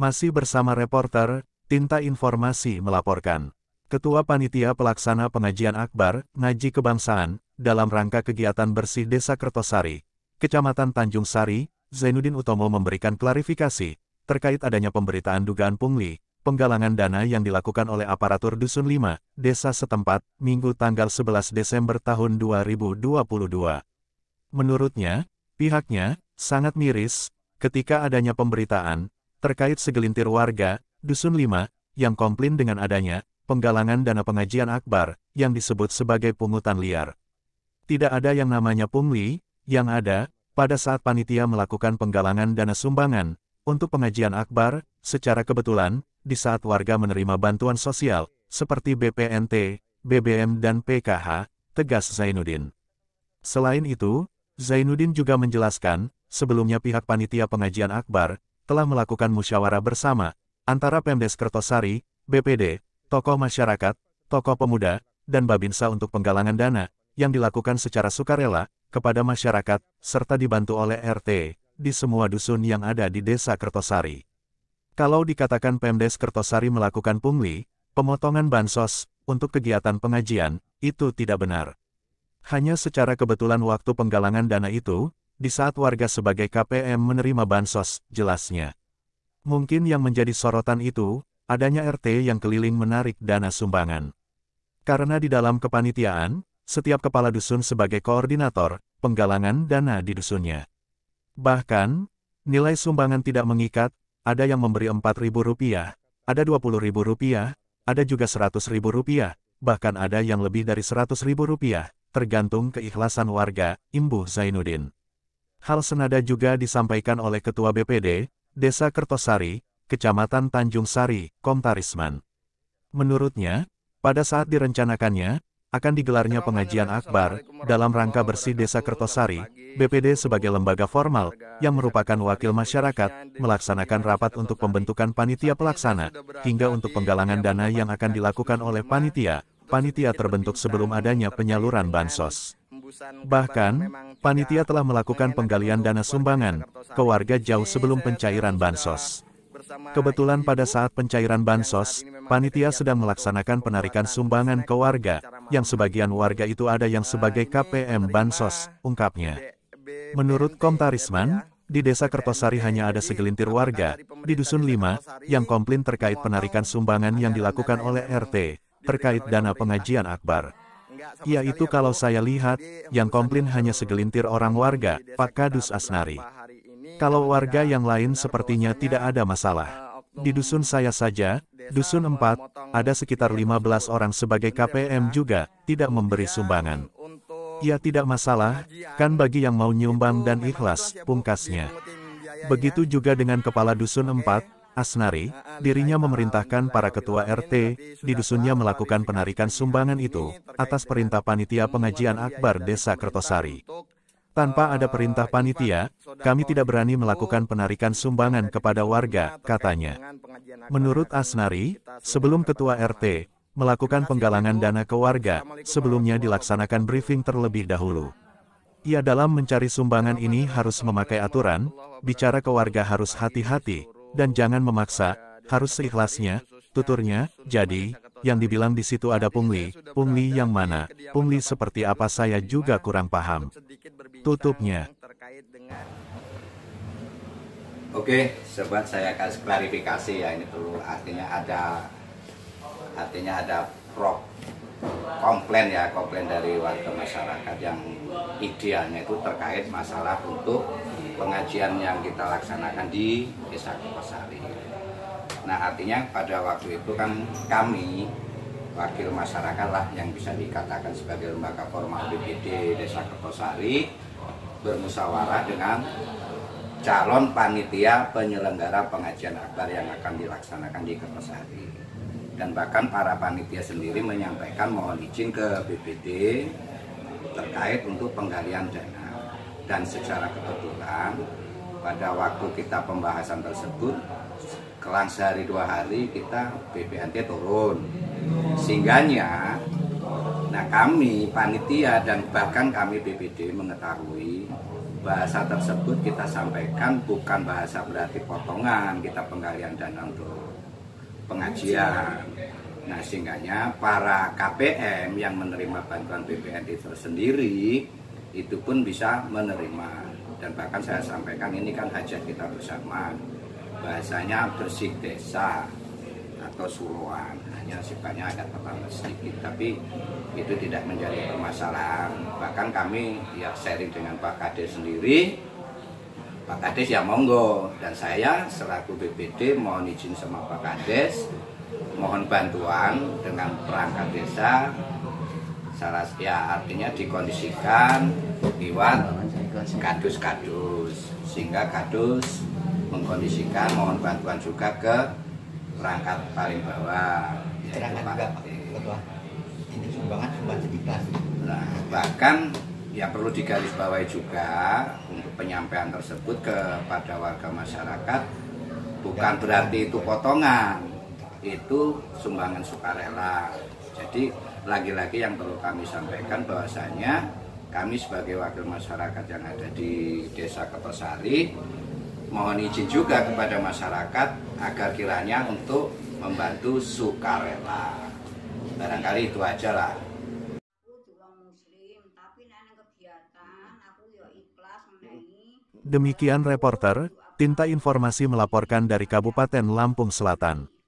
Masih bersama reporter, Tinta Informasi melaporkan. Ketua Panitia Pelaksana Pengajian Akbar, Ngaji Kebangsaan, dalam rangka kegiatan bersih Desa Kertosari, Kecamatan Tanjung Sari, Zainuddin Utomo memberikan klarifikasi terkait adanya pemberitaan dugaan pungli, penggalangan dana yang dilakukan oleh aparatur Dusun 5, Desa setempat, Minggu tanggal 11 Desember tahun 2022. Menurutnya, pihaknya sangat miris ketika adanya pemberitaan terkait segelintir warga Dusun 5 yang komplain dengan adanya penggalangan dana pengajian akbar yang disebut sebagai pungutan liar. Tidak ada yang namanya pungli, yang ada, pada saat panitia melakukan penggalangan dana sumbangan untuk pengajian akbar, secara kebetulan, di saat warga menerima bantuan sosial, seperti BPNT, BBM dan PKH, tegas Zainuddin. Selain itu, Zainuddin juga menjelaskan, sebelumnya pihak panitia pengajian akbar telah melakukan musyawarah bersama antara Pemdes Kertosari, BPD, tokoh masyarakat, tokoh pemuda, dan Babinsa untuk penggalangan dana yang dilakukan secara sukarela kepada masyarakat serta dibantu oleh RT di semua dusun yang ada di Desa Kertosari. Kalau dikatakan Pemdes Kertosari melakukan pungli, pemotongan bansos untuk kegiatan pengajian, itu tidak benar. Hanya secara kebetulan waktu penggalangan dana itu, di saat warga sebagai KPM menerima bansos, jelasnya. Mungkin yang menjadi sorotan itu, adanya RT yang keliling menarik dana sumbangan. Karena di dalam kepanitiaan, setiap kepala dusun sebagai koordinator penggalangan dana di dusunnya. Bahkan, nilai sumbangan tidak mengikat, ada yang memberi Rp4.000, ada Rp20.000, ada juga Rp100.000, bahkan ada yang lebih dari Rp100.000, tergantung keikhlasan warga, imbuh Zainuddin. Hal senada juga disampaikan oleh Ketua BPD, Desa Kertosari, Kecamatan Tanjung Sari, Komtarisman. Menurutnya, pada saat direncanakannya, akan digelarnya pengajian akbar, dalam rangka bersih Desa Kertosari, BPD sebagai lembaga formal, yang merupakan wakil masyarakat, melaksanakan rapat untuk pembentukan panitia pelaksana, hingga untuk penggalangan dana yang akan dilakukan oleh panitia terbentuk sebelum adanya penyaluran bansos. Bahkan, panitia telah melakukan penggalian dana sumbangan ke warga jauh sebelum pencairan bansos. Kebetulan pada saat pencairan bansos, panitia sedang melaksanakan penarikan sumbangan ke warga, yang sebagian warga itu ada yang sebagai KPM bansos, ungkapnya. Menurut Komtarisman, di Desa Kertosari hanya ada segelintir warga, di Dusun 5, yang komplain terkait penarikan sumbangan yang dilakukan oleh RT, terkait dana pengajian akbar. Yaitu kalau saya lihat, yang komplain hanya segelintir orang warga, Pak Kadus Asnari. Kalau warga yang lain sepertinya tidak ada masalah. Di dusun saya saja, Dusun 4, ada sekitar 15 orang sebagai KPM juga, tidak memberi sumbangan. Ya tidak masalah, kan bagi yang mau nyumbang dan ikhlas, pungkasnya. Begitu juga dengan Kepala Dusun 4, Asnari, dirinya memerintahkan para ketua RT, di dusunnya melakukan penarikan sumbangan itu, atas perintah panitia pengajian akbar Desa Kertosari. Tanpa ada perintah panitia, kami tidak berani melakukan penarikan sumbangan kepada warga, katanya. Menurut Asnari, sebelum ketua RT melakukan penggalangan dana ke warga, sebelumnya dilaksanakan briefing terlebih dahulu. Ia dalam mencari sumbangan ini harus memakai aturan, bicara ke warga harus hati-hati, dan jangan memaksa, harus seikhlasnya, tuturnya. Jadi, yang dibilang di situ ada pungli yang mana, pungli seperti apa saya juga kurang paham. Tutupnya. Oke, sobat, saya kasih klarifikasi ya, ini dulu artinya ada komplain dari warga masyarakat yang idealnya itu terkait masalah untuk pengajian yang kita laksanakan di Desa Kertosari. Nah, artinya pada waktu itu kan kami wakil masyarakat lah yang bisa dikatakan sebagai lembaga formal BPD Desa Kertosari bermusyawarah dengan calon panitia penyelenggara pengajian akbar yang akan dilaksanakan di Kertosari. Dan bahkan para panitia sendiri menyampaikan mohon izin ke BPD terkait untuk penggalian dana. Dan secara kebetulan pada waktu kita pembahasan tersebut, kelang sehari 2 hari kita BPNT turun. Sehingganya, nah kami panitia dan bahkan kami BPD mengetahui bahasa tersebut kita sampaikan bukan bahasa berarti potongan kita penggalian dana untuk pengajian. Nah, sehingganya para KPM yang menerima bantuan BPN itu sendiri itu pun bisa menerima. Dan bahkan saya sampaikan ini kan hajat kita bersama, bahasanya bersih desa atau suruhan, hanya sifatnya agak terlambat sedikit, tapi itu tidak menjadi permasalahan. Bahkan kami ya sharing dengan Pak Kades sendiri, Pak Kades ya monggo, dan saya selaku BPD mohon izin sama Pak Kades, mohon bantuan dengan perangkat desa, salah ya artinya dikondisikan lewat kadus, sehingga kadus mengkondisikan mohon bantuan juga ke perangkat paling bawah. Terangkat juga Ketua, ini sumbangan sedikit. Nah, bahkan yang perlu digarisbawahi juga untuk penyampaian tersebut kepada warga masyarakat bukan berarti itu potongan, itu sumbangan sukarela. Jadi lagi-lagi yang perlu kami sampaikan bahwasanya kami sebagai wakil masyarakat yang ada di Desa Kertosari mohon izin juga kepada masyarakat agar kiranya untuk membantu sukarela. Barangkali itu aja lah. Aku juga muslim, tapi nek kegiatan aku ya ikhlas menehi. Demikian reporter, Tinta Informasi melaporkan dari Kabupaten Lampung Selatan.